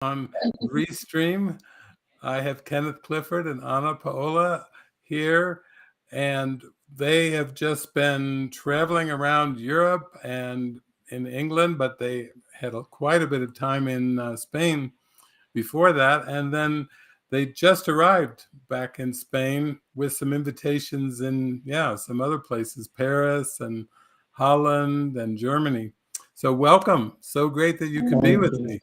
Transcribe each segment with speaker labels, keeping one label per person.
Speaker 1: on Restream. I have Kenneth Clifford and Anna Paola here, and they have just been traveling around Europe and in England, but they had quite a bit of time in Spain before that. And then they just arrived back in Spain with some invitations in, some other places, Paris and Holland and Germany. So welcome. So great that you could be with me.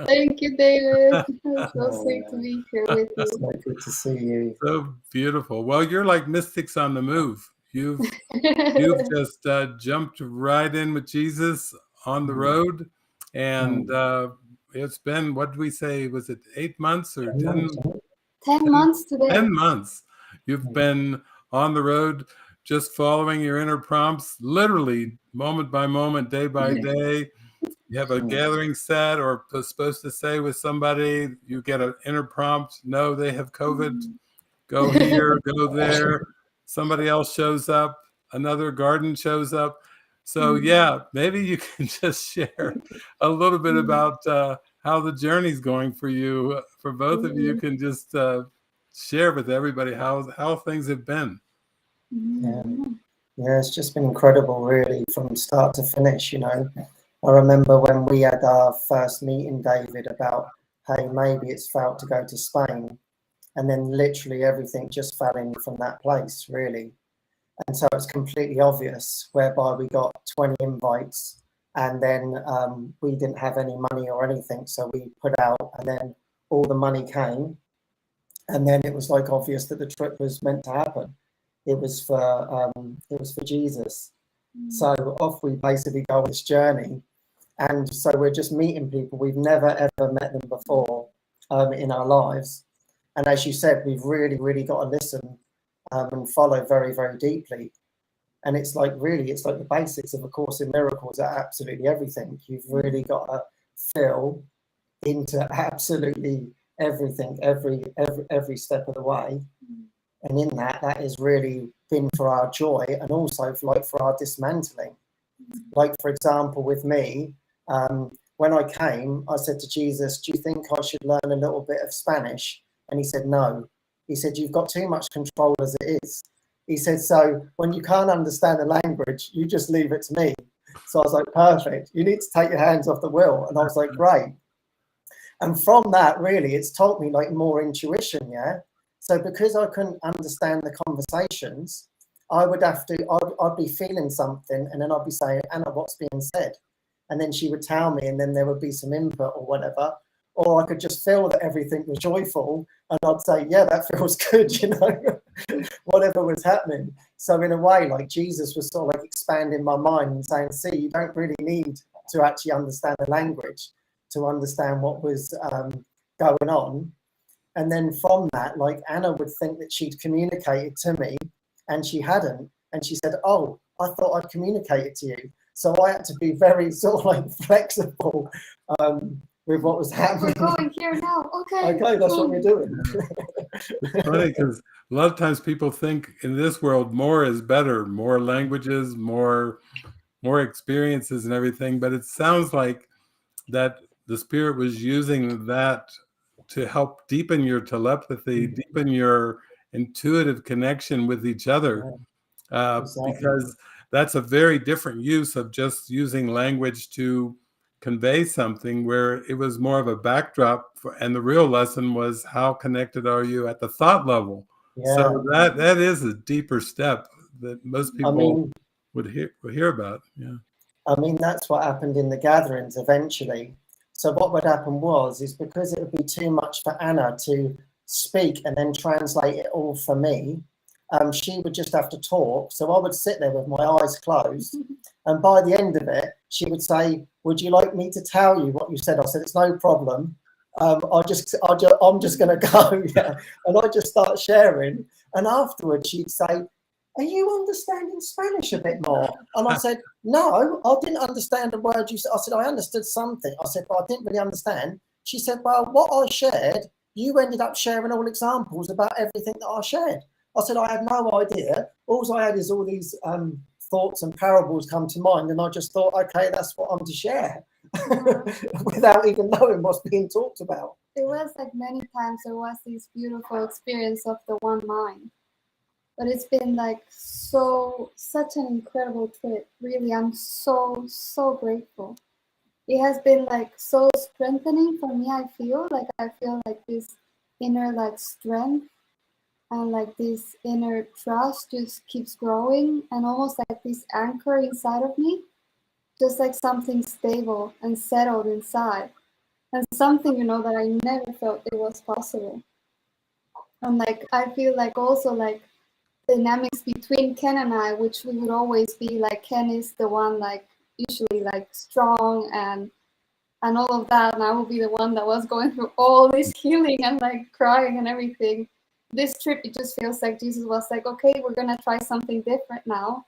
Speaker 2: Thank you, David. It's so sweet to be here with you.
Speaker 3: So good to see you.
Speaker 1: So beautiful. Well, you're like mystics on the move. You've just jumped right in with Jesus on the road, and it's been, what did we say? Was it 8 months or 10?
Speaker 2: 10 months today.
Speaker 1: 10 months. You've been on the road, just following your inner prompts, literally moment by moment, day by day. You have a gathering set or supposed to say with somebody, you get an inner prompt, no, they have COVID, go here, go there. Somebody else shows up, another garden shows up. So yeah, maybe you can just share a little bit about how the journey's going for you. For both of you can just share with everybody how things have been.
Speaker 3: Yeah, it's just been incredible, really, from start to finish. I remember when we had our first meeting, David, about, hey, maybe it's felt to go to Spain, and then literally everything just fell in from that place, really. And so it's completely obvious, whereby we got 20 invites, and then we didn't have any money or anything, so we put out, and then all the money came, and then it was like obvious that the trip was meant to happen. It was for Jesus. So off we basically go on this journey, and so we're just meeting people we've never ever met them before in our lives. And as you said, we've really got to listen and follow very, very deeply. And it's like the basics of A Course in Miracles are absolutely everything. You've really got to feel into absolutely everything, every step of the way. And in that has really been for our joy, and also for our dismantling. Like, for example, with me, when I came, I said to Jesus, do you think I should learn a little bit of Spanish? And he said, no. He said, you've got too much control as it is. He said, so when you can't understand the language, you just leave it to me. So I was like, perfect. You need to take your hands off the wheel. And I was like, great. And from that, really, it's taught me like more intuition, yeah? So because I couldn't understand the conversations, I'd be feeling something, and then I'd be saying, Anna, what's being said? And then she would tell me, and then there would be some input or whatever. Or I could just feel that everything was joyful, and I'd say, yeah, that feels good, whatever was happening. So in a way, like, Jesus was sort of like expanding my mind and saying, see, you don't really need to actually understand the language to understand what was going on. And then from that, like, Anna would think that she'd communicated to me, and she hadn't. And she said, oh, I thought I'd communicated to you. So I had to be very sort of like flexible with what was happening.
Speaker 2: We're going here now. Okay,
Speaker 3: that's what we're doing.
Speaker 1: It's funny because a lot of times people think in this world more is better, more languages, more experiences and everything. But it sounds like that the Spirit was using that to help deepen your telepathy, deepen your intuitive connection with each other,
Speaker 3: Exactly.
Speaker 1: because that's a very different use of just using language to convey something, where it was more of a backdrop and the real lesson was how connected are you at the thought level. So that is a deeper step that most people would hear about.
Speaker 3: That's what happened in the gatherings eventually. So what would happen is because it would be too much for Anna to speak and then translate it all for me, she would just have to talk. So I would sit there with my eyes closed, and by the end of it, she would say, would you like me to tell you what you said? I said, it's no problem. I'm just going to go. Yeah. And I just start sharing. And afterwards, she'd say, are you understanding Spanish a bit more? And I said, no, I didn't understand the word you said. I said, I understood something. I said, but I didn't really understand. She said, well, what I shared, you ended up sharing all examples about everything that I shared. I said, I had no idea. All I had is all these thoughts and parables come to mind. And I just thought, okay, that's what I'm to share. without even knowing what's being talked about.
Speaker 2: It was like many times there was this beautiful experience of the one mind. But it's been like such an incredible trip. Really, I'm so grateful. It has been like so strengthening for me. I feel like this inner like strength and like this inner trust just keeps growing, and almost like this anchor inside of me, just like something stable and settled inside, and something that I never felt it was possible. And like I feel like also like dynamics between Ken and I, which we would always be like, Ken is the one like usually like strong and all of that, and I would be the one that was going through all this healing and like crying and everything. This trip, it just feels like Jesus was like, okay, we're gonna try something different now.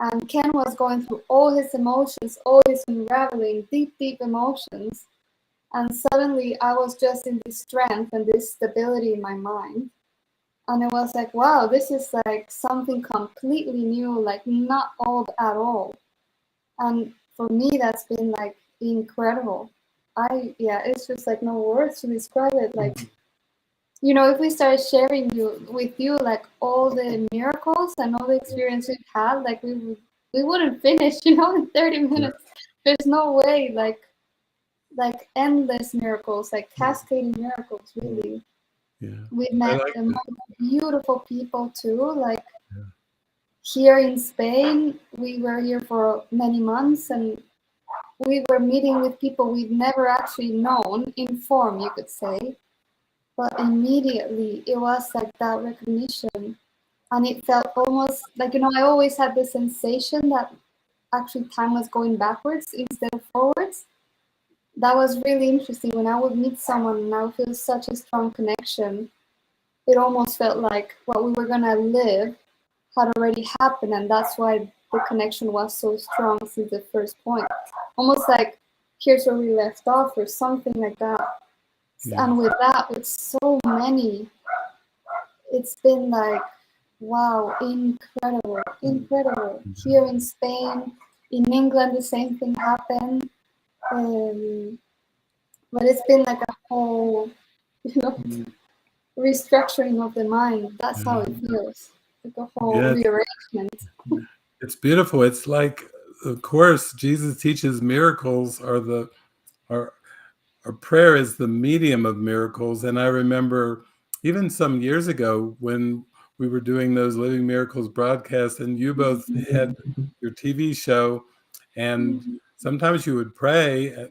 Speaker 2: And Ken was going through all his emotions, all his unraveling, deep emotions. And suddenly I was just in this strength and this stability in my mind. And it was like, wow, this is like something completely new, like not old at all. And for me, that's been like incredible. It's just like no words to describe it. Like, if we start sharing with you like all the miracles and all the experience we've had, like we wouldn't finish, in 30 minutes. There's no way, like endless miracles, like cascading miracles, really.
Speaker 1: Yeah.
Speaker 2: We met the most beautiful people too. Like here in Spain, we were here for many months, and we were meeting with people we've never actually known in form, you could say. But immediately it was like that recognition, and it felt almost like, I always had the sensation that actually time was going backwards instead of forwards. That was really interesting. When I would meet someone and I would feel such a strong connection, it almost felt like what we were gonna live had already happened, and that's why the connection was so strong since the first point. Almost like here's where we left off or something like that. And with that, with so many, it's been like, wow, incredible. Here in Spain, in England, the same thing happened. But it's been like a whole, restructuring of the mind. That's how it feels. Like a whole rearrangement.
Speaker 1: It's beautiful. It's like, of course, Jesus teaches miracles our prayer is the medium of miracles. And I remember even some years ago when we were doing those Living Miracles broadcasts, and you both had your TV show, and sometimes you would pray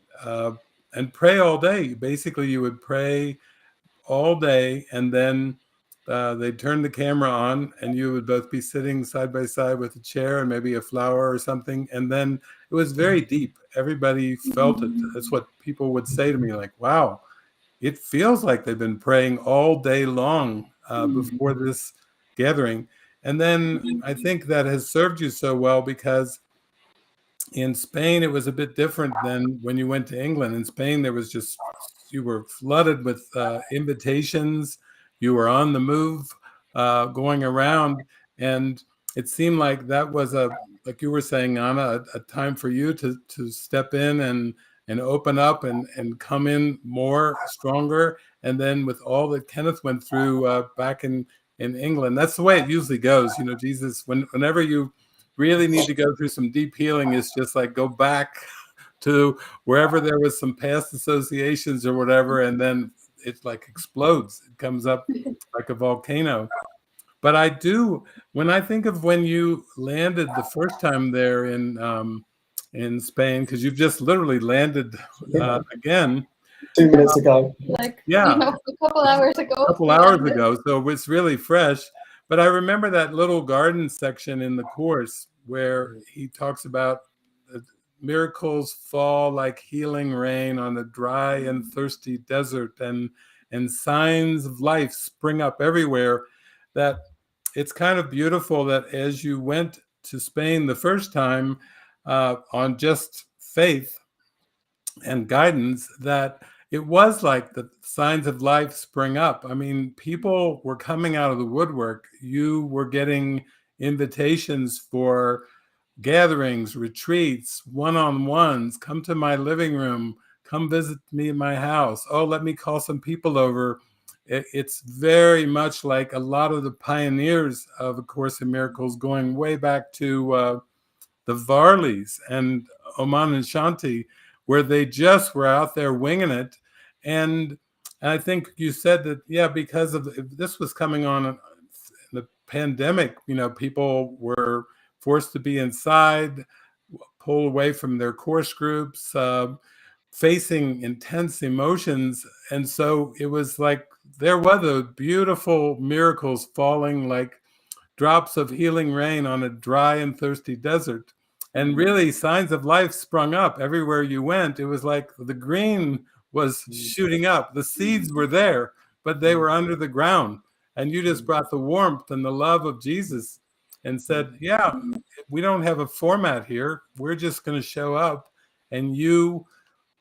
Speaker 1: and pray all day. Basically, you would pray all day, and then they'd turn the camera on, and you would both be sitting side by side with a chair and maybe a flower or something. And then it was very deep. Everybody felt it. That's what people would say to me, like, wow, it feels like they've been praying all day long before this gathering. And then I think that has served you so well, because in Spain, it was a bit different than when you went to England. In Spain, there was just, you were flooded with invitations. You were on the move, going around. And it seemed like that was like you were saying, Anna, a time for you to step in and open up and come in more stronger. And then with all that Kenneth went through back in England, that's the way it usually goes. Jesus, whenever you really need to go through some deep healing, is just like go back to wherever there was some past associations or whatever, and then it like explodes. It comes up like a volcano. But I do, when I think of when you landed the first time there in Spain, because you've just literally landed again
Speaker 3: 2 minutes ago.
Speaker 2: Like, a couple hours ago.
Speaker 1: So it's really fresh. But I remember that little garden section in the course where he talks about miracles fall like healing rain on a dry and thirsty desert, and signs of life spring up everywhere. That it's kind of beautiful that as you went to Spain the first time on just faith and guidance, that it was like the signs of life spring up. I mean, people were coming out of the woodwork. You were getting invitations for gatherings, retreats, one-on-ones, come to my living room, come visit me in my house. Oh, let me call some people over. It's very much like a lot of the pioneers of A Course in Miracles, going way back to the Varleys and Oman and Shanti, where they just were out there winging it. And I think you said that, yeah, because of this was coming on in the pandemic, you know, people were forced to be inside, pulled away from their course groups, facing intense emotions. And so it was like there were the beautiful miracles falling like drops of healing rain on a dry and thirsty desert. And really, signs of life sprung up everywhere you went. It was like the green was shooting up. The seeds were there, but they were under the ground. And you just brought the warmth and the love of Jesus and said, yeah, we don't have a format here. We're just going to show up, and you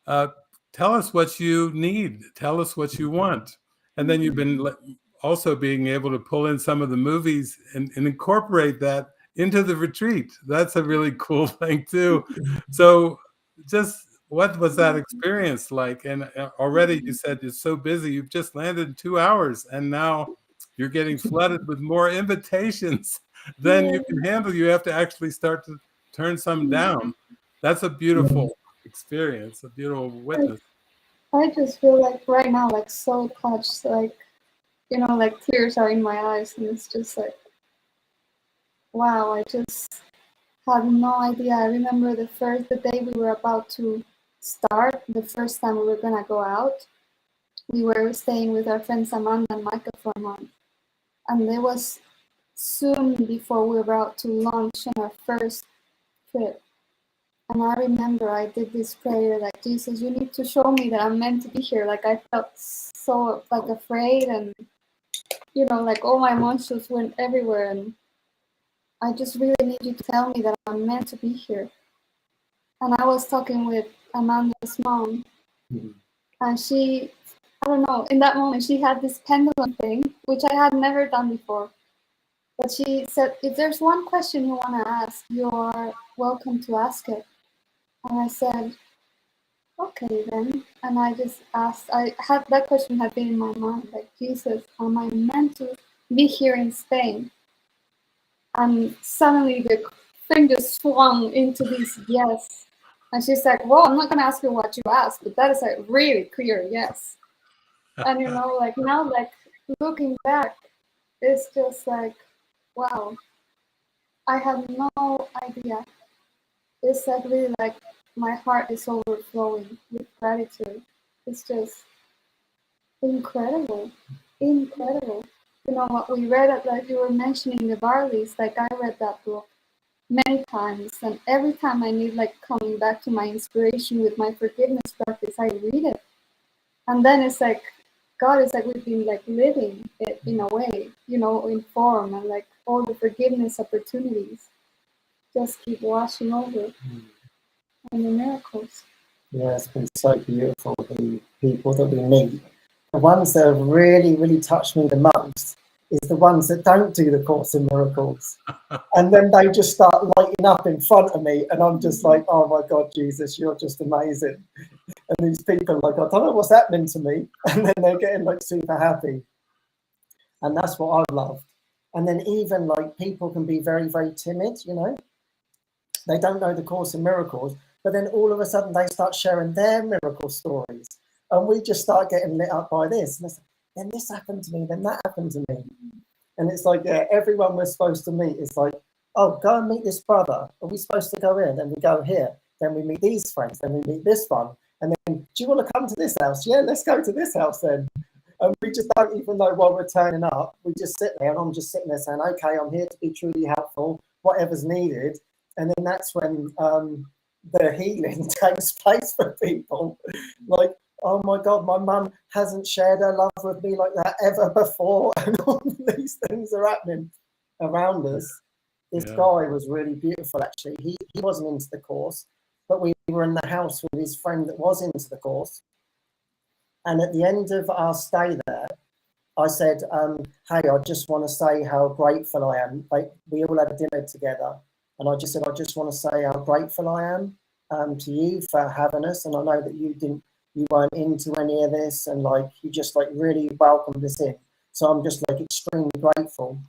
Speaker 1: tell us what you need. Tell us what you want. And then you've been also being able to pull in some of the movies and incorporate that into the retreat. That's a really cool thing too. So just what was that experience like? And already you said you're so busy, you've just landed in 2 hours, and now you're getting flooded with more invitations than you can handle. You have to actually start to turn some down. That's a beautiful experience, a beautiful witness.
Speaker 2: I just feel like right now, like so touched, like, you know, like tears are in my eyes, and it's just like, wow, I just had no idea. I remember the day we were about to start, the first time we were gonna go out, we were staying with our friends Amanda and Micah for a month. And it was soon before we were about to launch on our first trip. And I remember I did this prayer, like, Jesus, you need to show me that I'm meant to be here. Like, I felt so, like, afraid, and, you know, like, all my emotions went everywhere. And I just really need you to tell me that I'm meant to be here. And I was talking with Amanda's mom, and she, I don't know, in that moment, she had this pendulum thing, which I had never done before. But she said, if there's one question you want to ask, you are welcome to ask it. And I said, okay then. And I just asked, that question had been in my mind, like, Jesus, am I meant to be here in Spain? And suddenly the thing just swung into this yes. And she's like, well, I'm not going to ask you what you asked, but that is a really clear yes. And, you know, like now, like looking back, it's just like, wow, I had no idea. It's like really like my heart is overflowing with gratitude. It's just incredible, incredible. You know what we read it, like you were mentioning the Barleys, like I read that book many times, and every time I need like coming back to my inspiration with my forgiveness practice, I read it. And then it's like God is like we've been like living it in a way, you know, in form, and like all the forgiveness opportunities just keep washing over and the miracles.
Speaker 3: Yeah, it's been so beautiful, the people that we meet. The ones that have really, really touched me the most is the ones that don't do the Course in Miracles. And then they just start lighting up in front of me, and I'm just like, oh my God, Jesus, you're just amazing. And these people are like, I don't know what's happening to me. And then they're getting like super happy. And that's what I love. And then even like people can be very, very timid, you know. They don't know the Course in Miracles, but then all of a sudden they start sharing their miracle stories. And we just start getting lit up by this. And it's like, then this happened to me, then that happened to me. And it's like, yeah, everyone we're supposed to meet is like, oh, go and meet this brother. Are we supposed to go in? Then we go here. Then we meet these friends. Then we meet this one. And then, do you want to come to this house? Yeah, let's go to this house then. And we just don't even know why we're turning up. We just sit there, and I'm just sitting there saying, okay, I'm here to be truly helpful, whatever's needed. And then that's when the healing takes place for people. Like, oh my God, my mum hasn't shared her love with me like that ever before. And all these things are happening around us. This guy was really beautiful, actually. He wasn't into the Course, but we were in the house with his friend that was into the Course. And at the end of our stay there, I said, hey, I just want to say how grateful I am. Like, we all had dinner together. And I just said, I just want to say how grateful I am to you for having us. And I know that you weren't into any of this, and like you just like really welcomed us in. So I'm just like extremely grateful.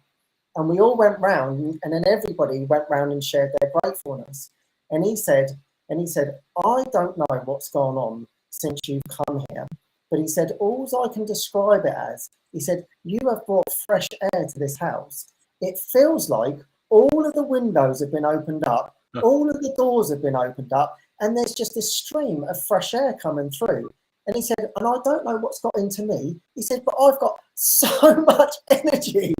Speaker 3: And we all went round, and then everybody went round and shared their gratefulness. And he said, I don't know what's gone on since you've come here, but he said, all I can describe it as, he said, you have brought fresh air to this house. It feels like all of the windows have been opened up, all of the doors have been opened up, and there's just this stream of fresh air coming through. And he said, and I don't know what's got into me. He said, but I've got so much energy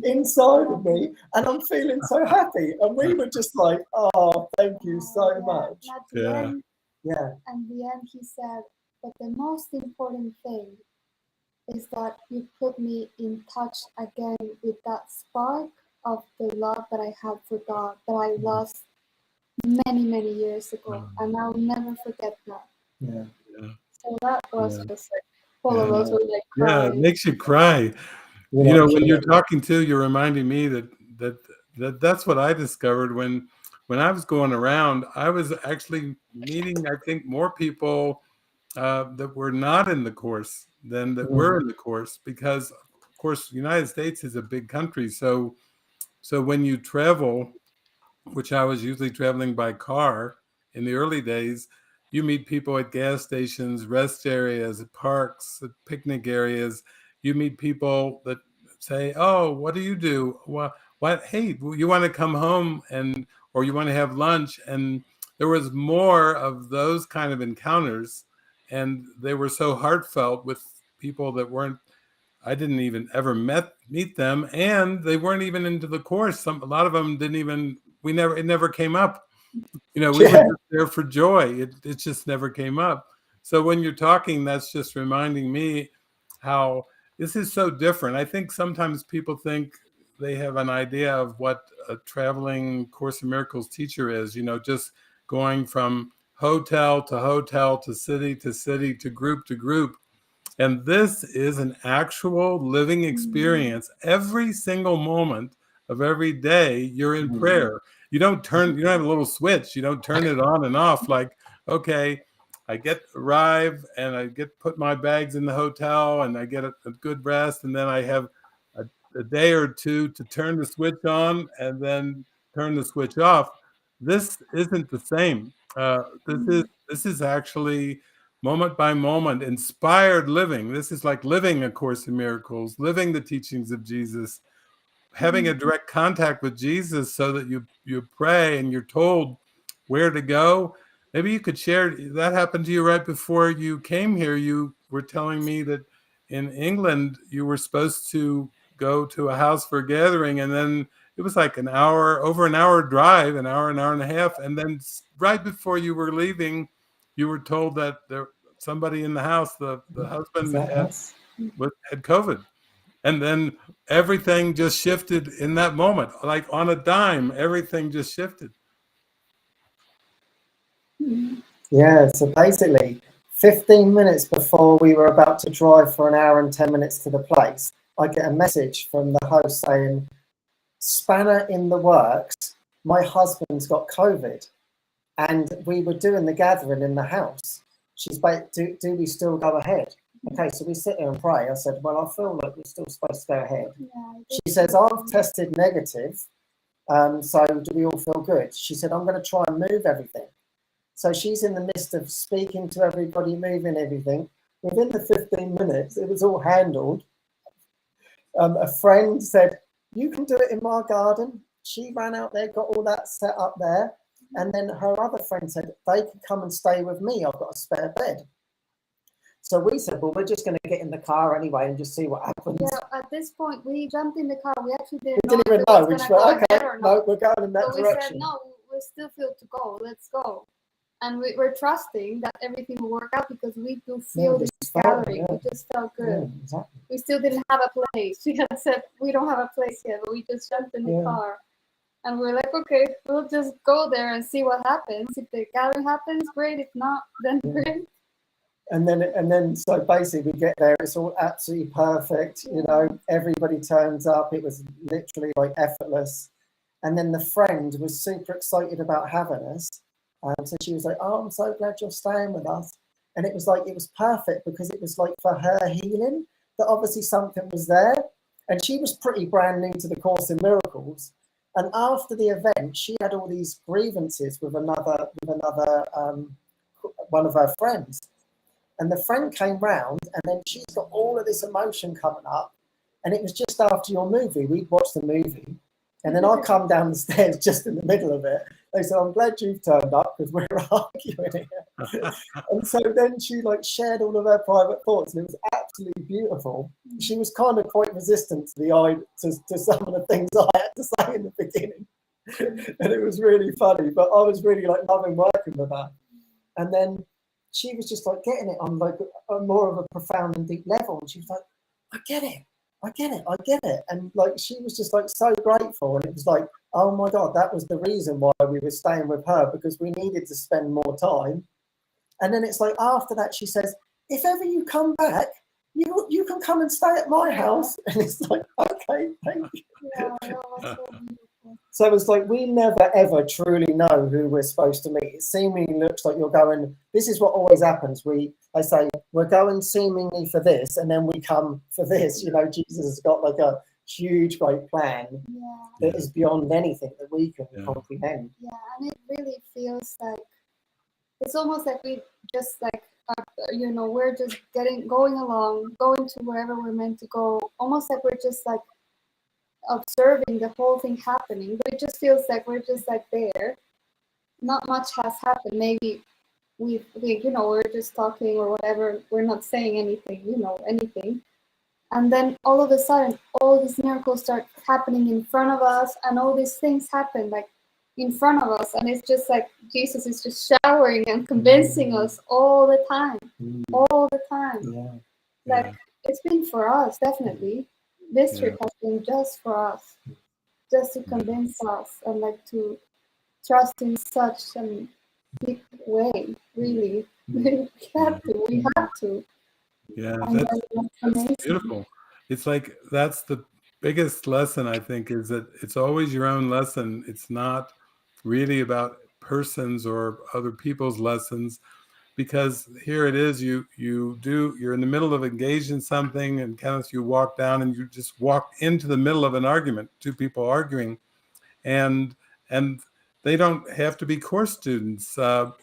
Speaker 3: inside of me, and I'm feeling so happy. And we were just like, oh, thank you so much.
Speaker 2: End,
Speaker 3: yeah.
Speaker 2: And the end, he said, but the most important thing is that you put me in touch again with that spark of the love that I had for God that I lost many, many years ago. And I'll never forget that.
Speaker 3: Yeah.
Speaker 2: So that was just like full of those were like
Speaker 1: crying. Yeah, it makes you cry. You know, when you're talking to, you're reminding me that's what I discovered when I was going around. I was actually meeting, I think, more people that were not in the course than that were in the course, because of course the United States is a big country. So when you travel, which I was usually traveling by car in the early days, you meet people at gas stations, rest areas, at parks, at picnic areas. You meet people that say, oh, what do you do? Well, what? Hey, you want to come home or you want to have lunch? And there was more of those kind of encounters, and they were so heartfelt with people that I didn't even ever meet them, and they weren't even into the course. A lot of them didn't even, it never came up. You know, we were just there for joy. It just never came up. So when you're talking, that's just reminding me how this is so different. I think sometimes people think they have an idea of what a traveling Course in Miracles teacher is, you know, just going from hotel to city to group to group. And this is an actual living experience. Every single moment of every day, you're in prayer. You don't have a little switch. You don't turn it on and off like, okay, I arrive and I put my bags in the hotel and I get a good rest. And then I have a day or two to turn the switch on and then turn the switch off. This isn't the same. This is actually moment by moment, inspired living. This is like living A Course in Miracles, living the teachings of Jesus, having a direct contact with Jesus so that you pray and you're told where to go. Maybe you could share, that happened to you right before you came here. You were telling me that in England, you were supposed to go to a house for a gathering, and then it was like over an hour drive, an hour and a half. And then right before you were leaving, you were told that somebody in the house, the husband had COVID. And then everything just shifted in that moment, like on a dime, everything just shifted.
Speaker 3: Yeah, so basically 15 minutes before we were about to drive for an hour and 10 minutes to the place, I get a message from the host saying, spanner in the works, my husband's got COVID. And we were doing the gathering in the house. She's like, do we still go ahead? Okay, so we sit there and pray. I said, well, I feel like we're still supposed to go ahead. She says, I've tested negative, so do we all feel good? She said, I'm going to try and move everything. So she's in the midst of speaking to everybody, moving everything. Within the 15 minutes, it was all handled. A friend said, you can do it in my garden. She ran out there, got all that set up there. And then her other friend said, they can come and stay with me. I've got a spare bed. So we said, well, we're just going to get in the car anyway and just see what happens.
Speaker 2: Yeah, at this point, we jumped in the car. We actually didn't
Speaker 3: even know. We just went, okay, no, we're going in that direction.
Speaker 2: We said, no, we still feel to go. Let's go. And we're trusting that everything will work out because we do feel this gathering. We just felt good.
Speaker 3: Yeah, exactly.
Speaker 2: We still didn't have a place. She had said, we don't have a place yet, but we just jumped in the car. And we're like, okay, we'll just go there and see what happens. If the gathering happens, great. If not, then great.
Speaker 3: And then, so basically, we get there. It's all absolutely perfect. You know, everybody turns up. It was literally like effortless. And then the friend was super excited about having us. So she was like, oh, I'm so glad you're staying with us. And it was like, it was perfect because it was like for her healing, that obviously something was there. And she was pretty brand new to the Course in Miracles. And after the event, she had all these grievances with another one of her friends. And the friend came round, and then she's got all of this emotion coming up. And it was just after your movie. We'd watched the movie. And then I come down the stairs just in the middle of it. They said, I'm glad you've turned up because we're arguing here. And so then she like shared all of her private thoughts, and it was absolutely beautiful. She was kind of quite resistant to some of the things I had to say in the beginning. And it was really funny, but I was really like loving working with her. And then she was just like getting it on like a more of a profound and deep level. And she was like, I get it. I get it. And like, she was just like so grateful. And it was like, oh my God, that was the reason why we were staying with her, because we needed to spend more time. And then it's like, after that, she says, if ever you come back, you can come and stay at my house. And it's like, okay, thank you.
Speaker 2: Yeah, that was so beautiful.
Speaker 3: So it's like, we never ever truly know who we're supposed to meet. It seemingly looks like you're going, this is what always happens. I say, we're going seemingly for this, and then we come for this. You know, Jesus has got like a huge, great plan that is beyond anything that we can comprehend.
Speaker 2: Yeah, and it really feels like, it's almost like we just like, we're just going along, going to wherever we're meant to go, almost like we're just like observing the whole thing happening, but it just feels like we're just like there. Not much has happened. Maybe we we're just talking or whatever. We're not saying anything. And then all of a sudden, all these miracles start happening in front of us, and all these things happen like in front of us, and it's just like Jesus is just showering and convincing us all the time. Like, it's been for us, definitely. This trip has been just for us, just to convince us and like to trust in such a big way, really. We have to.
Speaker 1: Yeah,
Speaker 2: And
Speaker 1: that's beautiful. It's like, that's the biggest lesson, I think, is that it's always your own lesson. It's not really about persons or other people's lessons, because here it is, you're in the middle of engaged in something, and Kenneth, you walk down and you just walk into the middle of an argument, two people arguing, and they don't have to be course students.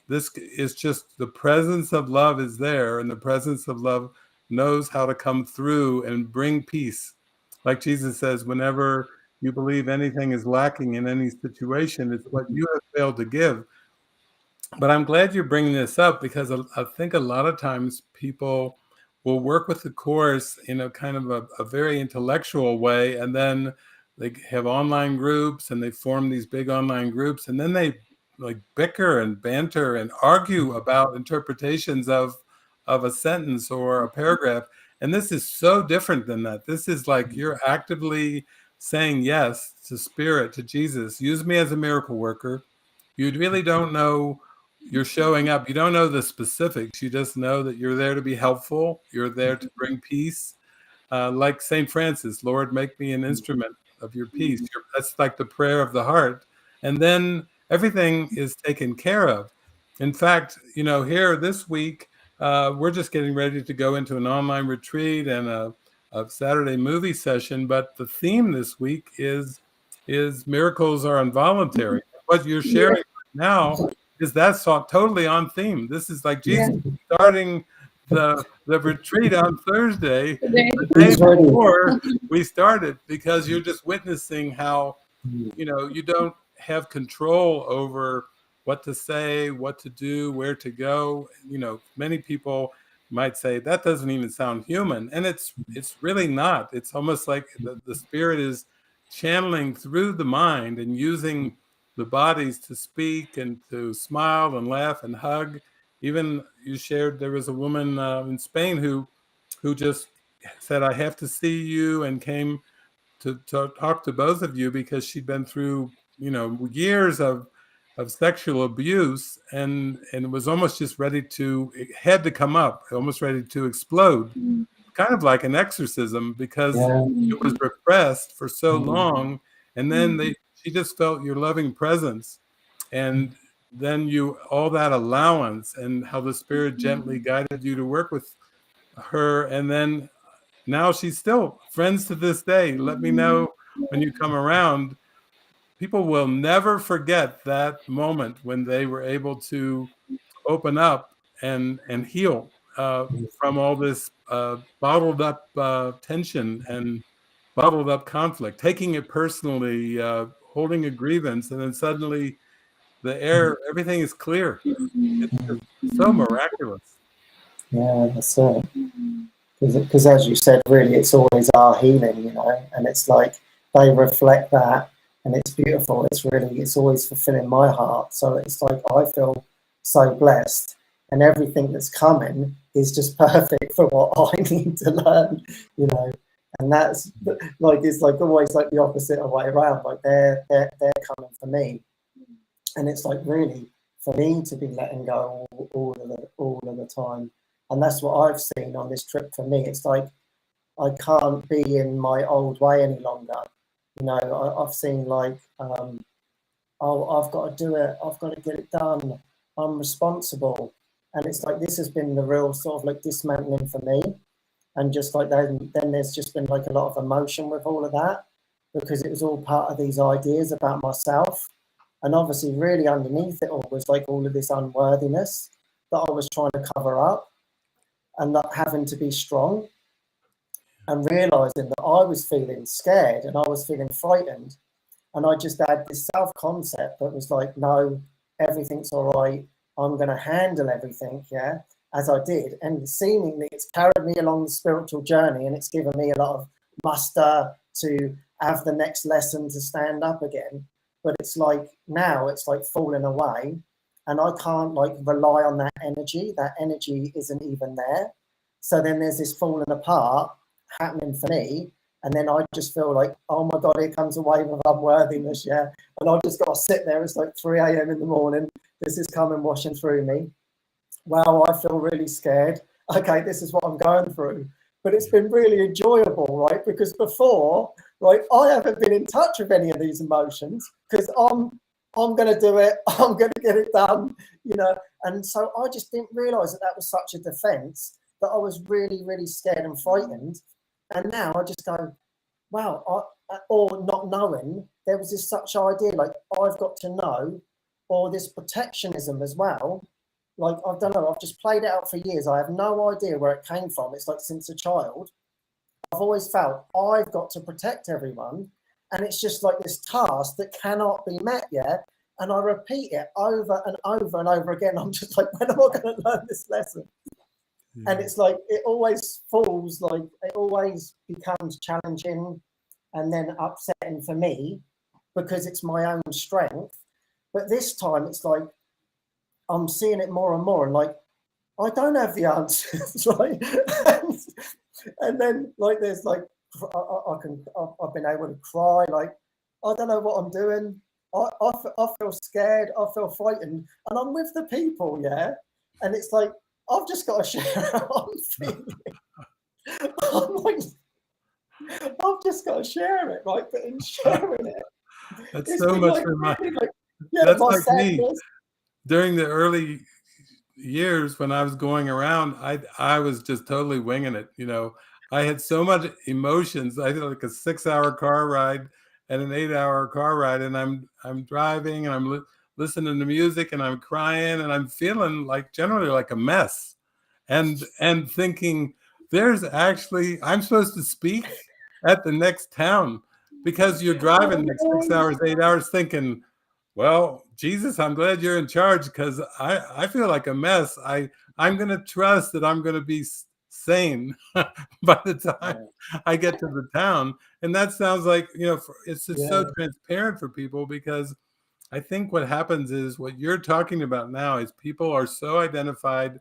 Speaker 1: This is just, the presence of love is there, and the presence of love knows how to come through and bring peace. Like Jesus says, whenever you believe anything is lacking in any situation, it's what you have failed to give. But I'm glad you're bringing this up, because I think a lot of times people will work with the Course in a kind of a very intellectual way, and then they have online groups, and they form these big online groups, and then they like bicker and banter and argue about interpretations of a sentence or a paragraph. And this is so different than that. This is like, you're actively saying yes to Spirit, to Jesus. Use me as a miracle worker. You really don't know, you're showing up. You don't know the specifics. You just know that you're there to be helpful. You're there to bring peace. Like St. Francis, Lord, make me an instrument of your peace. That's like the prayer of the heart. And then everything is taken care of. In fact, here this week, we're just getting ready to go into an online retreat and a Saturday movie session. But the theme this week is miracles are involuntary. What you're sharing now is that's totally on theme. This is like Jesus starting the retreat on Thursday, the day before we started, because you're just witnessing how, you don't have control over what to say, what to do, where to go. Many people might say that doesn't even sound human, and it's really not. It's almost like the Spirit is channeling through the mind and using the bodies to speak and to smile and laugh and hug. Even you shared, there was a woman in Spain who just said, I have to see you, and came to talk to both of you because she'd been through, years of sexual abuse, and was almost just it had to come up, almost ready to explode, kind of like an exorcism, because it was repressed for so long. And then she just felt your loving presence, and then all that allowance, and how the Spirit gently guided you to work with her. And then now she's still friends to this day. Let me know when you come around. People will never forget that moment when they were able to open up and heal from all this bottled up tension and bottled up conflict, taking it personally, holding a grievance, and then suddenly everything is clear. It's just so miraculous.
Speaker 3: Yeah, that's it. Because as you said, really, it's always our healing, you know, and it's like they reflect that, and it's beautiful. It's always fulfilling my heart. So it's like I feel so blessed, and everything that's coming is just perfect for what I need to learn, you know. And that's like, it's like always like the opposite way around. Like they're coming for me, and it's like really for me to be letting go all of the time. And that's what I've seen on this trip for me. It's like I can't be in my old way any longer. You know, I've seen like, oh, I've got to do it. I've got to get it done. I'm responsible. And it's like, this has been the real sort of like dismantling for me. And just like then there's just been like a lot of emotion with all of that, because it was all part of these ideas about myself. And obviously really underneath it all was like all of this unworthiness that I was trying to cover up, and not having to be strong, and realizing that I was feeling scared and I was feeling frightened. And I just had this self-concept that was like, no, everything's all right. I'm going to handle everything, yeah, as I did. And seemingly it's carried me along the spiritual journey, and it's given me a lot of muster to have the next lesson to stand up again. But it's like now it's like falling away. And I can't like rely on that energy. That energy isn't even there. So then there's this falling apart happening for me. And then I just feel like, oh my God, here comes a wave of unworthiness, yeah. And I've just got to sit there. It's like 3 a.m. in the morning. This is coming washing through me. Wow, I feel really scared. Okay, this is what I'm going through. But it's been really enjoyable, right? Because before, right, I haven't been in touch with any of these emotions because I'm going to do it. I'm going to get it done, you know. And so I just didn't realize that was such a defense, that I was really, really scared and frightened. And now I just go, wow, or not knowing, there was this such idea, like I've got to know, or this protectionism as well. Like, I don't know, I've just played it out for years. I have no idea where it came from. It's like since a child, I've always felt I've got to protect everyone. And it's just like this task that cannot be met yet. And I repeat it over and over and over again. I'm just like, when am I going to learn this lesson? Yeah. And it's like, it always falls, like it always becomes challenging and then upsetting for me because it's my own strength. But this time it's like, I'm seeing it more and more, and like, I don't have the answers, right? and then like, there's like, I've been able to cry, like, I don't know what I'm doing. I feel scared, I feel frightened, and I'm with the people, yeah? And it's like, I've just got to share how I'm feeling. I'm like, I've just got to share it, right? But in sharing it,
Speaker 1: that's so much
Speaker 3: like,
Speaker 1: for my,
Speaker 3: really like, yeah,
Speaker 1: that's
Speaker 3: my
Speaker 1: like
Speaker 3: sadness.
Speaker 1: me. During the early years when I was going around, I was just totally winging it. You know, I had so much emotions. I did like a 6-hour car ride and an 8-hour car ride, and I'm driving and I'm listening to music and I'm crying and I'm feeling like generally like a mess, and thinking there's actually, I'm supposed to speak at the next town, because you're driving like 6 hours, 8 hours thinking, well, Jesus, I'm glad you're in charge, because I feel like a mess. I'm going to trust that I'm going to be sane by the time I get to the town. And that sounds like, you know, it's just so transparent for people, because I think what happens is what you're talking about now is people are so identified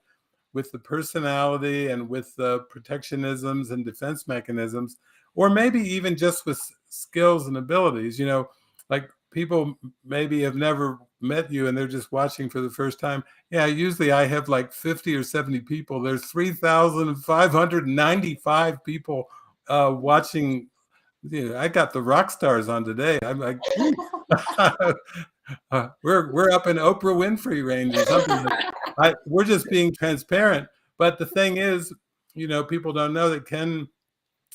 Speaker 1: with the personality and with the protectionisms and defense mechanisms, or maybe even just with skills and abilities, you know, like people maybe have never met you and they're just watching for the first time. Yeah, usually I have like 50 or 70 people. There's 3,595 people watching I got the rock stars on today. I'm like, we're up in Oprah Winfrey range or something. We're just being transparent. But the thing is, people don't know that Ken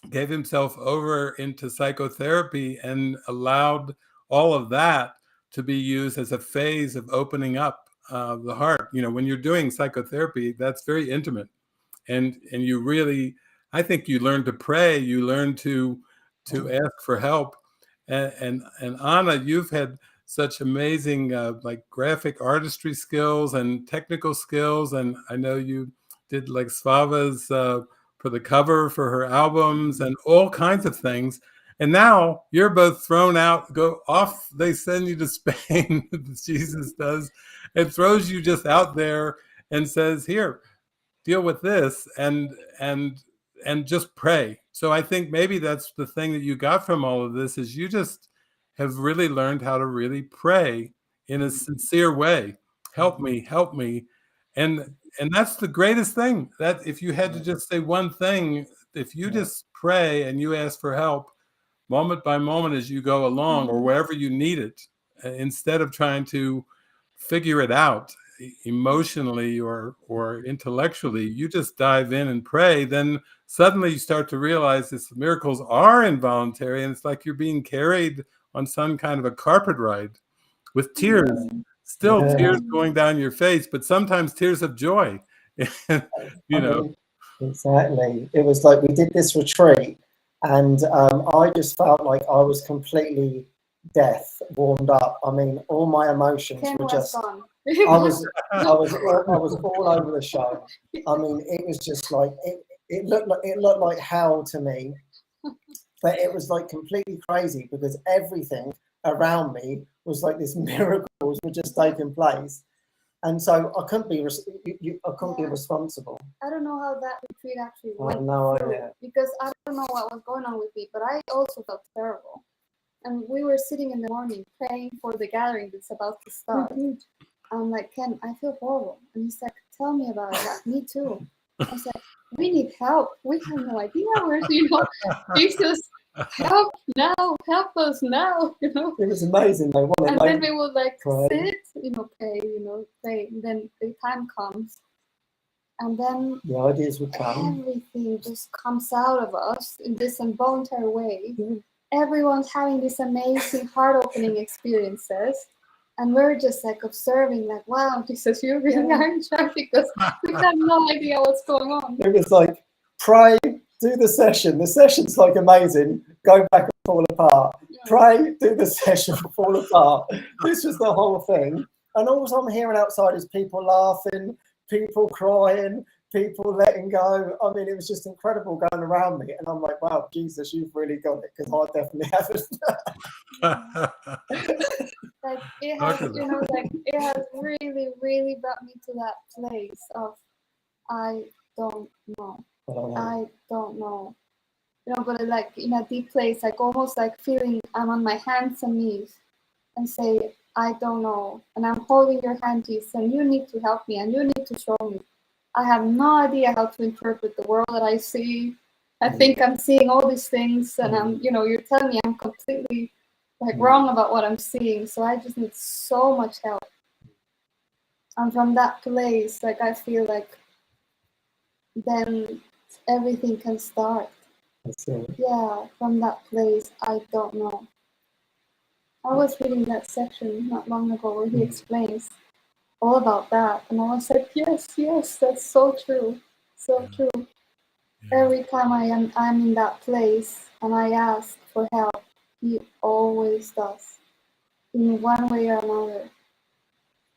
Speaker 1: gave himself over into psychotherapy and allowed all of that to be used as a phase of opening up the heart. When you're doing psychotherapy, that's very intimate, and you really, I think you learn to pray, you learn to ask for help, and Anna, you've had such amazing like graphic artistry skills and technical skills, and I know you did like Svava's for the cover for her albums and all kinds of things. And now you're both thrown out, go off. They send you to Spain, Jesus does, and throws you just out there and says, here, deal with this and just pray. So I think maybe that's the thing that you got from all of this, is you just have really learned how to really pray in a sincere way. Help me. And that's the greatest thing. That if you had to just say one thing, if you just pray and you ask for help moment by moment as you go along or wherever you need it, instead of trying to figure it out emotionally or intellectually, you just dive in and pray, then suddenly you start to realize these miracles are involuntary, and it's like you're being carried on some kind of a carpet ride with tears. Still tears going down your face, but sometimes tears of joy.
Speaker 3: Exactly. It was like we did this retreat, and I just felt like I was completely warmed up. I mean, all my emotions were just. I was all over the show. I mean, it was just like it looked like hell to me, but it was like completely crazy because everything around me was like this miracles were just taking place, and so I couldn't be responsible.
Speaker 2: I don't know how that retreat actually went.
Speaker 3: No idea.
Speaker 2: Because I don't know what was going on with me, but I also felt terrible. And we were sitting in the morning praying for the gathering that's about to start. I'm like, Ken, I feel horrible. And he's like, tell me about it. Like, me too. I was like, we need help. We have no idea where, Jesus, help now, help us now,
Speaker 3: It was amazing though, wasn't it?
Speaker 2: And then we would sit, pray, pray. And then the time comes. And then
Speaker 3: the ideas would come.
Speaker 2: Everything just comes out of us in this involuntary way. Everyone's having these amazing heart-opening experiences. And we're just observing, wow, Jesus, you really are in charge, because we have no idea what's going on.
Speaker 3: It was like, pray, do the session. The session's amazing. Go back and fall apart. Pray, do the session, fall apart. This was the whole thing. And all I'm hearing outside is people laughing, people crying, people letting go. I mean, it was just incredible going around me. And I'm like, wow, Jesus, you've really got it, because I definitely haven't.
Speaker 2: It has really, really brought me to that place of, I don't know. I don't know. But in a deep place, almost feeling I'm on my hands and knees and say, I don't know. And I'm holding your hand, Jesus, and you need to help me and you need to show me. I have no idea how to interpret the world that I see. I think I'm seeing all these things, and you're telling me I'm completely wrong about what I'm seeing. So I just need so much help. And from that place, I feel then everything can start. Yeah, from that place, I don't know. I was reading that section not long ago where he explains all about that, and I was like, yes, that's so true, so true. Yeah. Every time I'm in that place and I ask for help, he always does, in one way or another.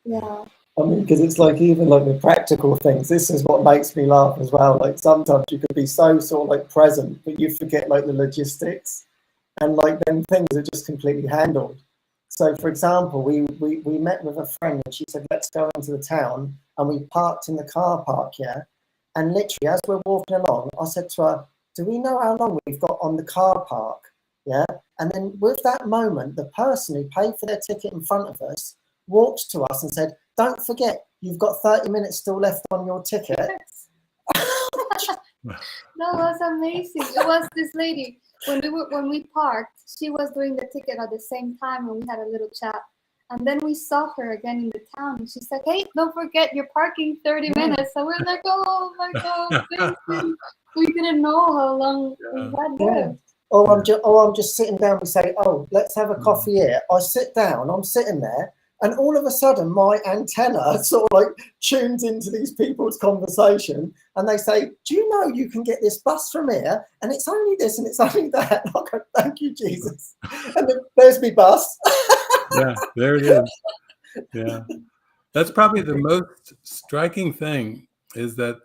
Speaker 2: Yeah.
Speaker 3: I mean, because it's even the practical things. This is what makes me laugh as well. Sometimes you could be so sort of present, but you forget the logistics, and then things are just completely handled. So, for example, we met with a friend, and she said, let's go into the town, and we parked in the car park, and literally as we're walking along, I said to her, do we know how long we've got on the car park? And then with that moment, the person who paid for their ticket in front of us walked to us and said, don't forget, you've got 30 minutes still left on your ticket.
Speaker 2: That was amazing. It was this lady. when we parked, she was doing the ticket at the same time, and we had a little chat. And then we saw her again in the town, and she said, "Hey, don't forget you're parking 30 minutes." And we're like, "Oh my God, thank you." We didn't know how long we had left.
Speaker 3: I'm just sitting down. We say, "Oh, let's have a coffee here." I sit down. I'm sitting there, and all of a sudden, my antenna sort of like tunes into these people's conversation, and they say, "Do you know you can get this bus from here, and it's only this and it's only that?" And I go, "Thank you, Jesus." And then there's my bus.
Speaker 1: Yeah, there it is. Yeah, that's probably the most striking thing, is that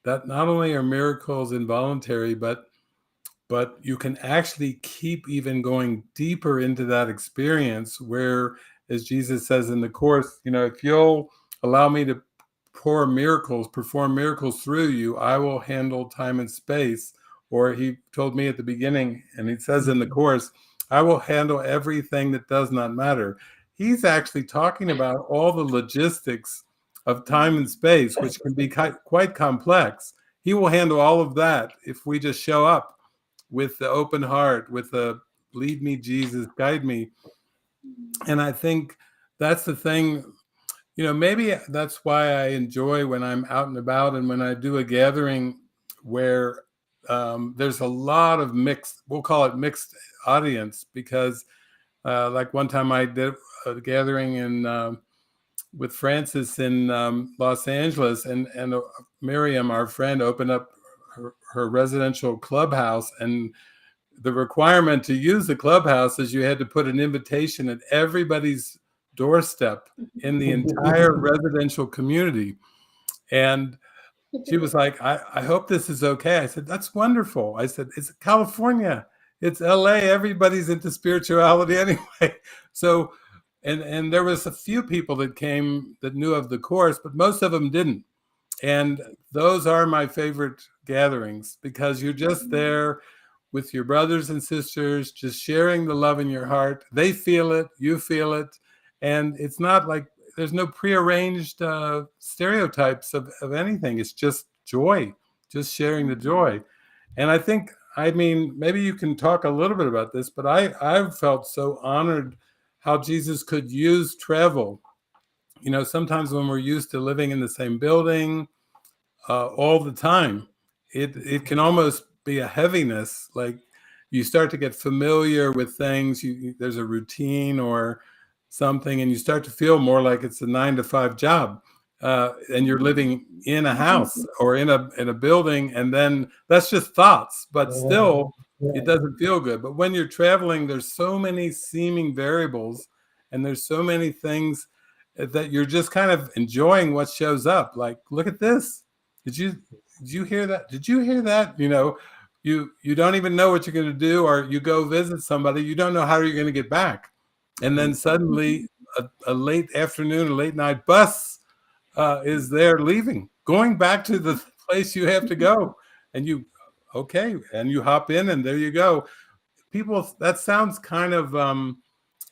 Speaker 1: not only are miracles involuntary, but you can actually keep even going deeper into that experience, where, as Jesus says in the Course, if you'll allow me to perform miracles through you, I will handle time and space. Or he told me at the beginning, and he says in the Course, I will handle everything that does not matter. He's actually talking about all the logistics of time and space, which can be quite complex. He will handle all of that if we just show up with the open heart, with the lead me, Jesus, guide me. And I think that's the thing, maybe that's why I enjoy when I'm out and about, and when I do a gathering where there's a lot of mixed, we'll call it mixed audience, because like one time I did a gathering with Francis in Los Angeles, and Miriam, our friend, opened up her residential clubhouse, and the requirement to use the clubhouse is you had to put an invitation at everybody's doorstep in the entire residential community. And she was like, I hope this is okay. I said, that's wonderful. I said, it's California, it's LA, everybody's into spirituality anyway. So, and there was a few people that came that knew of the Course, but most of them didn't. And those are my favorite gatherings, because you're just there with your brothers and sisters, just sharing the love in your heart. They feel it, you feel it. And it's not like there's no prearranged stereotypes of anything. It's just joy, just sharing the joy. And I think, maybe you can talk a little bit about this, but I've felt so honored how Jesus could use travel. Sometimes when we're used to living in the same building all the time, it can almost be a heaviness. Like, you start to get familiar with things. There's a routine or something, and you start to feel more like it's a 9-to-5 job, and you're living in a house or in a building, and then that's just thoughts, but still it doesn't feel good. But when you're traveling, there's so many seeming variables, and there's so many things that you're just kind of enjoying what shows up. Like, look at this. Did you hear that? Did you hear that? You don't even know what you're going to do, or you go visit somebody, you don't know how you're going to get back. And then suddenly a late afternoon, a late night bus is there leaving, going back to the place you have to go. And you hop in, and there you go. People, that sounds kind of,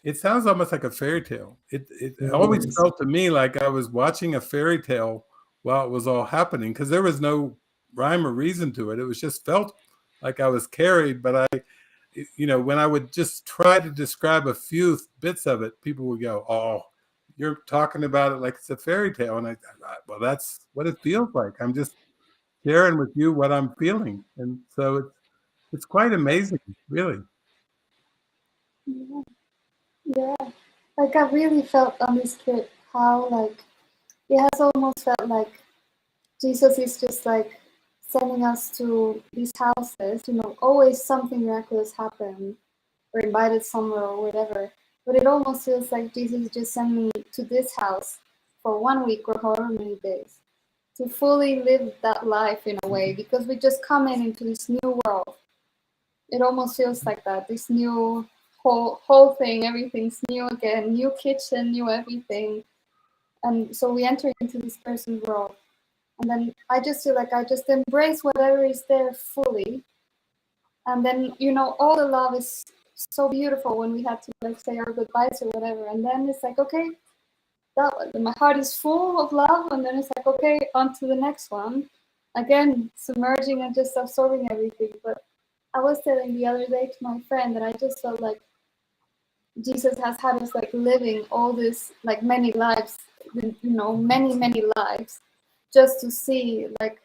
Speaker 1: it sounds almost like a fairy tale. It always felt to me like I was watching a fairy tale while it was all happening, because there was no rhyme or reason to it. It was just felt like I was carried. But when I would just try to describe a few bits of it, people would go, "Oh, you're talking about it like it's a fairy tale." And well, that's what it feels like. I'm just sharing with you what I'm feeling. And so it's quite amazing, really.
Speaker 2: Yeah, like I really felt on this trip how like it has almost felt like Jesus is just like sending us to these houses, always something miraculous happened. Or invited somewhere or whatever. But it almost feels like Jesus just sent me to this house for 1 week or however many days to fully live that life in a way, because we just come into this new world. It almost feels like that, this new whole thing, everything's new again, new kitchen, new everything. And so we enter into this person's world. And then I just feel like I just embrace whatever is there fully. And then, all the love is so beautiful when we had to like say our goodbyes or whatever. And then it's like, okay, my heart is full of love. And then it's like, okay, on to the next one. Again, submerging and just absorbing everything. But I was telling the other day to my friend that I just felt like Jesus has had us like living all this, like many lives, many lives, just to see like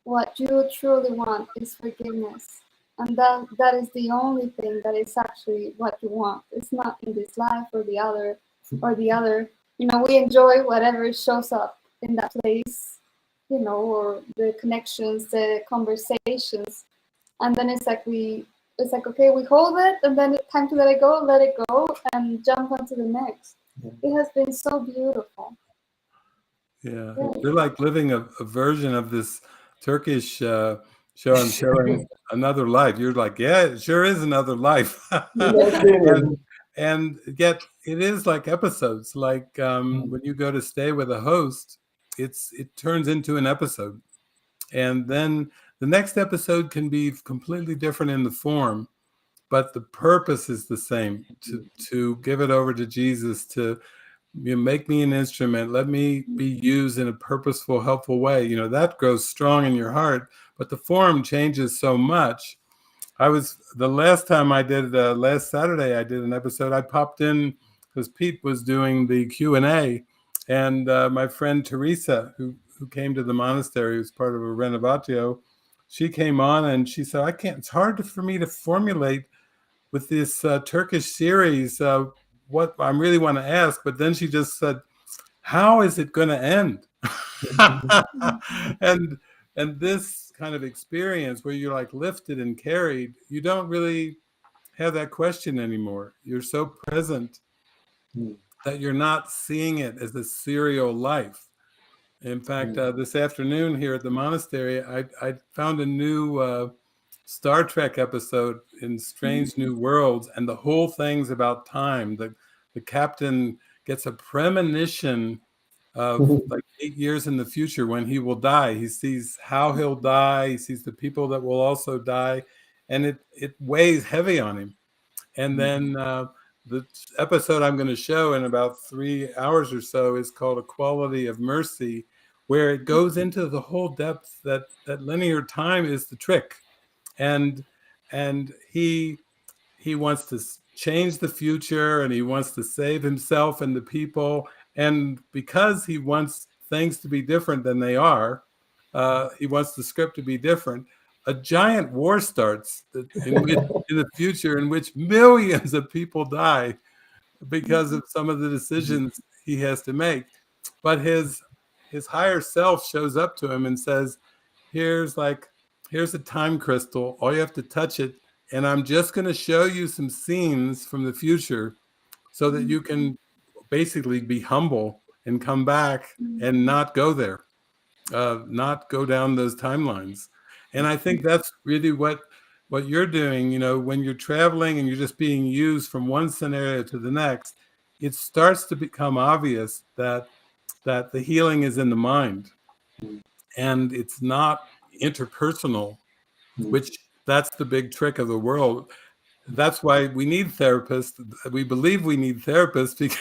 Speaker 2: what you truly want is forgiveness. And that is the only thing that is actually what you want. It's not in this life or the other or the other. We enjoy whatever shows up in that place, or the connections, the conversations. And then it's like okay, we hold it, and then it's time to let it go, and jump on to the next. It has been so beautiful.
Speaker 1: Yeah, you're like living a version of this Turkish show I'm showing, Another Life. You're like, yeah, it sure is another life. and yet it is like episodes. Like when you go to stay with a host, it turns into an episode. And then the next episode can be completely different in the form, but the purpose is the same, to give it over to Jesus, to make me an instrument, let me be used in a purposeful, helpful way. That grows strong in your heart, but the form changes so much. The last time I did, last Saturday, I did an episode. I popped in because Pete was doing the Q&A, and my friend Teresa, who came to the monastery, who's part of a Renovatio, she came on and she said, it's hard for me to formulate with this Turkish series what I really want to ask. But then she just said, how is it going to end? and this kind of experience where you're like lifted and carried, you don't really have that question anymore. You're so present that you're not seeing it as a serial life. In fact, this afternoon here at the monastery, I found a new Star Trek episode in Strange New Worlds, and the whole thing's about time. The captain gets a premonition of like 8 years in the future when he will die. He sees how he'll die. He sees the people that will also die, and it weighs heavy on him. And then the episode I'm going to show in about 3 hours or so is called A Quality of Mercy, where it goes into the whole depth that linear time is the trick. And he wants to change the future, and he wants to save himself and the people. And because he wants things to be different than they are, he wants the script to be different. A giant war starts in the future in which millions of people die because of some of the decisions he has to make. But his higher self shows up to him and says, here's a time crystal. All you have to touch it. And I'm just going to show you some scenes from the future so that you can basically be humble and come back and not go there, not go down those timelines. And I think that's really what you're doing. When you're traveling and you're just being used from one scenario to the next, it starts to become obvious that the healing is in the mind, and it's not interpersonal, which that's the big trick of the world. That's why we need therapists. We believe we need therapists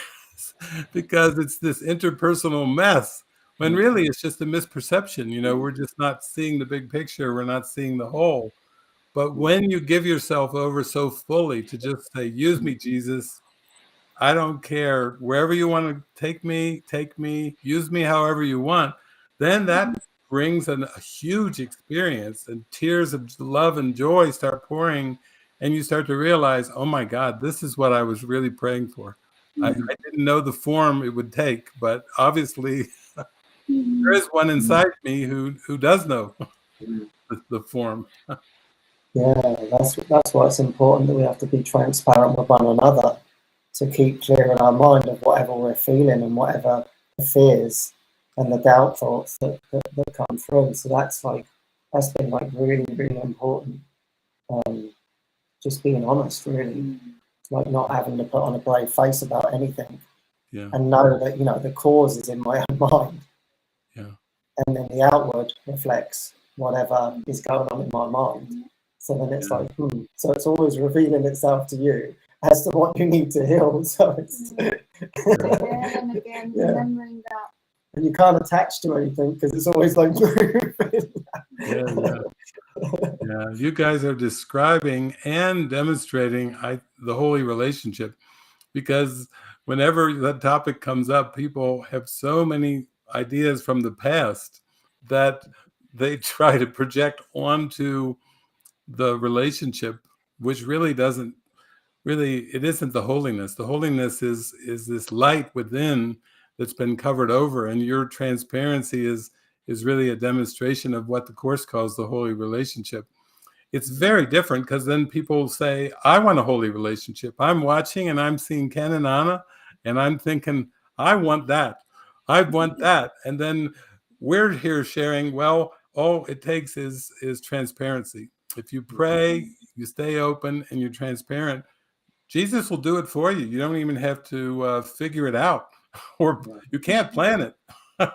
Speaker 1: because it's this interpersonal mess, when really it's just a misperception. We're just not seeing the big picture. We're not seeing the whole. But when you give yourself over so fully to just say, use me, Jesus, I don't care, wherever you want to take me, use me however you want, then that brings a huge experience, and tears of love and joy start pouring, and you start to realize, oh my God, this is what I was really praying for. I didn't know the form it would take, but obviously there is one inside me who does know the form.
Speaker 3: Yeah, that's why it's important that we have to be transparent with one another, to keep clear in our mind of whatever we're feeling and whatever the fears and the doubt thoughts that come through. So that's been like really, really important. Just being honest, really, like not having to put on a brave face about anything, and know that the cause is in my own mind, and then the outward reflects whatever is going on in my mind. So then it's like, so it's always revealing itself to you as to what you need to heal. So it's
Speaker 2: again and again, remembering
Speaker 3: and you can't attach to anything because it's always like moving.
Speaker 1: Yeah, you guys are describing and demonstrating the holy relationship, because whenever that topic comes up, people have so many ideas from the past that they try to project onto the relationship, which really doesn't it isn't the holiness. The holiness is this light within that's been covered over, and your transparency is really a demonstration of what the Course calls the holy relationship. It's very different, because then people say, I want a holy relationship. I'm watching and I'm seeing Ken and Anna, and I'm thinking, I want that. I want that. And then we're here sharing, well, all it takes is transparency. If you pray, you stay open, and you're transparent, Jesus will do it for you. You don't even have to figure it out, or you can't plan it.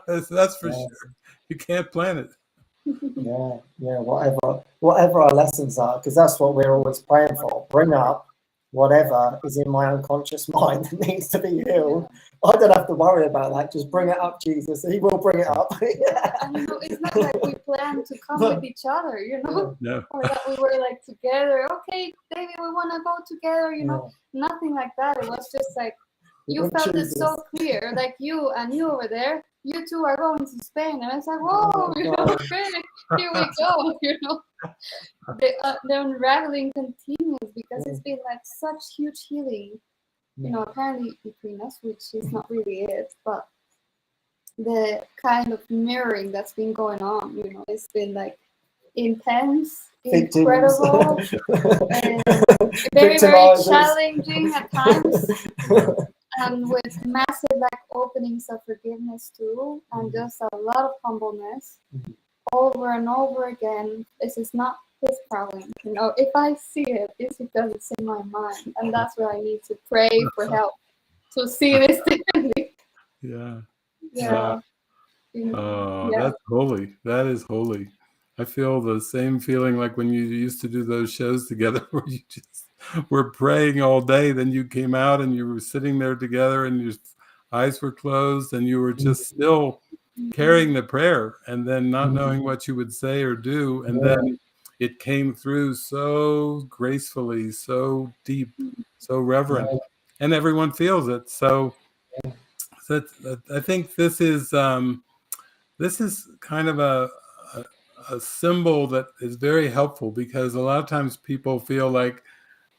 Speaker 1: That's for sure. You can't plan it.
Speaker 3: Whatever our lessons are, because that's what we're always praying for. Bring up whatever is in my unconscious mind that needs to be healed. I don't have to worry about that. Just bring it up, Jesus. He will bring it up.
Speaker 2: And it's not like we plan to come with each other,
Speaker 1: No.
Speaker 2: or that we were like together. Okay, David, we want to go together. Nothing like that. It was just like you felt it so clear, like you over there. You two are going to Spain, and it's like, whoa, okay, here we go, The unraveling continues, because it's been like such huge healing, apparently between us, which is not really it, but the kind of mirroring that's been going on, it's been like intense, incredible, and very, very challenging at times. And with massive openings of forgiveness too, and just a lot of humbleness over and over again. This is not his problem. If I see it, it's because it's in my mind, and that's where I need to pray for help to see this differently.
Speaker 1: That's holy. That is holy. I feel the same feeling like when you used to do those shows together, where you just were praying all day. Then you came out and you were sitting there together, and your eyes were closed, and you were just still carrying the prayer, and then not knowing what you would say or do. And then it came through so gracefully, so deep, so reverent, and everyone feels it. So I think this is kind of a symbol that is very helpful, because a lot of times people feel like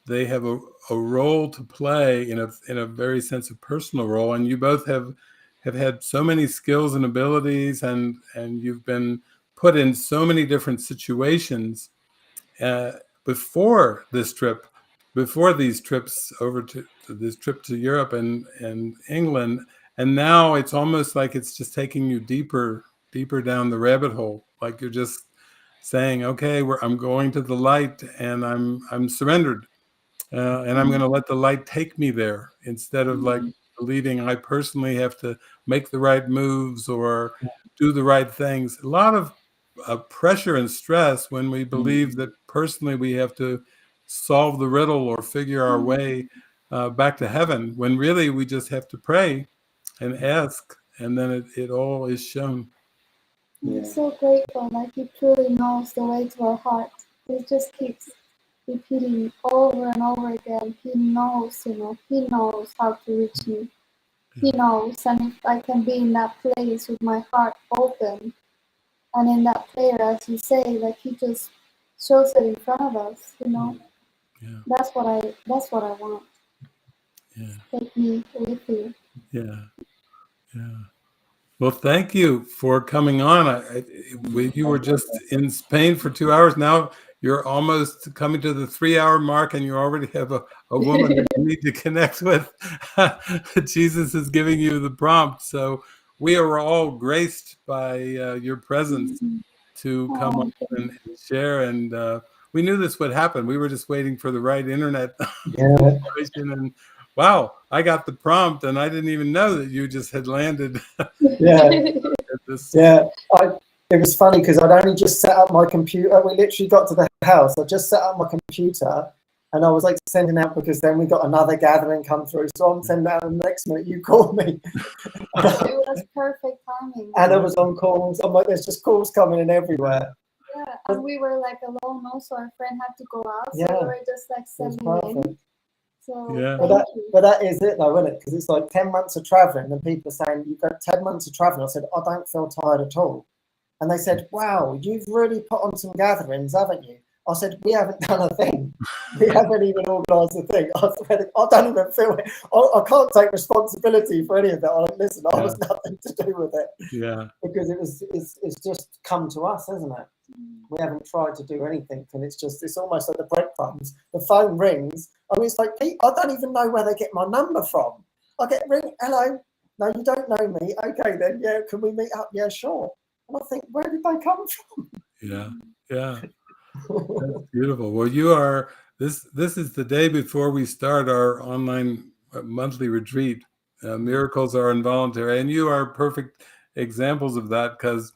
Speaker 1: they have a role to play in a very sense of personal role. And you both have had so many skills and abilities, and you've been put in so many different situations before this trip, before these trips over to this trip to Europe and England. And now it's almost like it's just taking you deeper down the rabbit hole. Like you're just saying, okay, I'm going to the light, and I'm surrendered, and I'm going to let the light take me there, instead of like believing I personally have to make the right moves or do the right things. A lot of pressure and stress when we believe that personally we have to solve the riddle or figure our way back to heaven, when really we just have to pray and ask, and then it all is shown.
Speaker 2: I'm so grateful, like he truly knows the way to our heart. He just keeps repeating over and over again. He knows, he knows how to reach me. He knows, and if I can be in that place with my heart open, and in that prayer, as you say, like he just shows it in front of us, That's what I want. Take me with you.
Speaker 1: Well, thank you for coming on. You were just in Spain for 2 hours. Now you're almost coming to the 3-hour mark, and you already have a woman that you need to connect with. Jesus is giving you the prompt. So we are all graced by your presence to come on and share. And we knew this would happen. We were just waiting for the right internet situation. And wow, I got the prompt, and I didn't even know that you just had landed.
Speaker 3: It was funny because I'd only just set up my computer. We literally got to the house. I just set up my computer, And I was like sending out, because then we got another gathering come through. So I'm sending out, and the next minute you call me.
Speaker 2: It was perfect timing.
Speaker 3: And I was on calls. I'm like, there's just calls coming in everywhere.
Speaker 2: Yeah, and we were like alone also. Our friend had to go out, so
Speaker 3: Yeah.
Speaker 2: we were just like sending in. So
Speaker 1: Yeah.
Speaker 3: But that is it though, isn't it? Because it's like 10 months of traveling, and people are saying, you've got 10 months of traveling. I said, I don't feel tired at all. And they said, wow, you've really put on some gatherings, haven't you? I said, we haven't done a thing. We haven't even organised a thing. I said, I don't even feel it. I can't take responsibility for any of that. I like, listen, I was nothing to do with it.
Speaker 1: Yeah.
Speaker 3: Because it's just come to us, isn't it? We haven't tried to do anything, and it's almost like the breadcrumbs. The phone rings. I mean, it's like, Pete, I don't even know where they get my number from. I get ring, hello, no, you don't know me. Okay, then, yeah, can we meet up? Yeah, sure. And I think, where did they come from?
Speaker 1: Yeah, yeah. That's beautiful. Well, you are, this is the day before we start our online monthly retreat. Miracles are involuntary, and you are perfect examples of that, because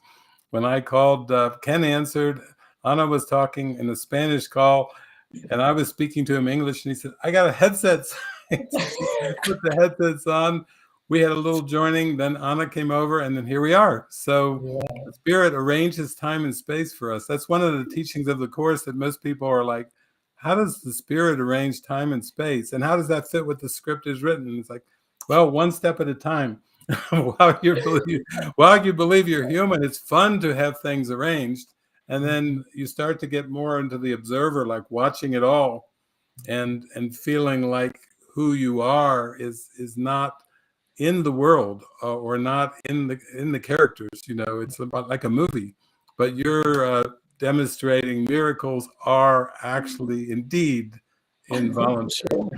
Speaker 1: when I called, Ken answered, Ana was talking in a Spanish call, and I was speaking to him English, and he said, I got a headset. Put the headsets on. We had a little joining, then Ana came over, and then here we are. So the Spirit arranges time and space for us. That's one of the teachings of the Course, that most people are like, how does the Spirit arrange time and space? And how does that fit with the script is written? And it's like, well, one step at a time. While you believe you're human, it's fun to have things arranged. And then you start to get more into the observer, like watching it all and feeling like who you are is not in the world, or not in the characters. You know, it's about like a movie, but you're demonstrating miracles are actually indeed involuntary.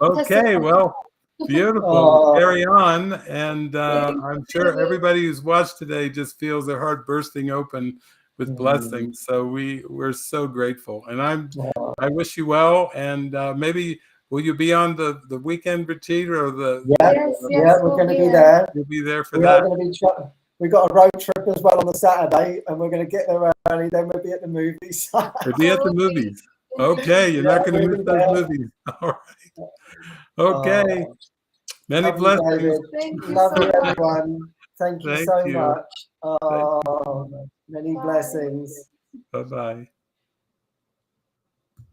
Speaker 1: Okay, well, beautiful. Carry on, and I'm sure everybody who's watched today just feels their heart bursting open with blessings. So we're so grateful, and I wish you well. And maybe will you be on the weekend retreat, or the?
Speaker 2: Yes,
Speaker 3: we're going to be there.
Speaker 1: You'll be there for
Speaker 3: we
Speaker 1: that.
Speaker 3: Are going to be we got a road trip as well on the Saturday, and we're going to get there early. Then we'll be at the movies.
Speaker 1: We'll be at the movies. Okay, you're not going to miss those movies. All right. Okay. Many blessings.
Speaker 3: Love you, everyone. Thank you so much. Many blessings.
Speaker 1: Bye-bye.